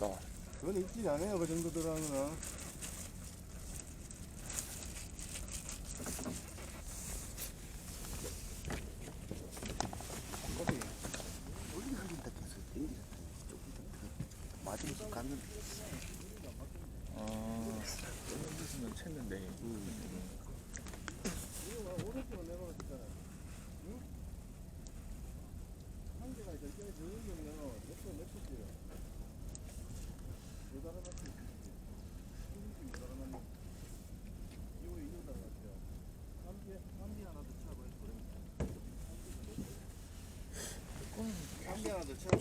또. 그건 입질 안 해요, 그 정도 들어가면은. 꼬리 올리 흘린다 해서 땡기셨다. 조금 맞으면서 갔는데. 떨어지면 챘는데. 오른쪽으로 내려갔잖아. 응? 한 개가 이제 저기면 몇 초째요? 못 알아봤지. 못 알아봤네. 이거 나갔죠. 삼비 하나 더 쳐봐. 삼비 하나 더 쳐봐.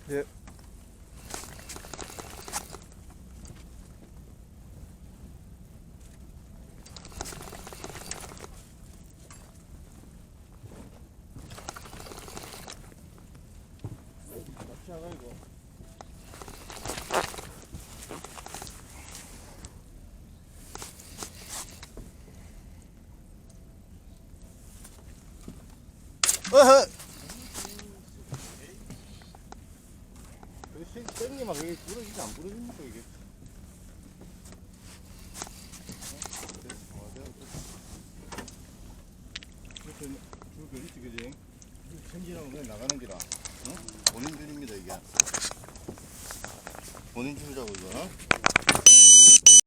예. 납치하가 이거. 어허! 땡기 막 이게 부러지지 안 부러집니까 이게? 이렇게 줄거 있지 그지? 천지랑 그냥 나가는 기라. 본인 줄입니다, 이게. 본인 줄이라고, 이거.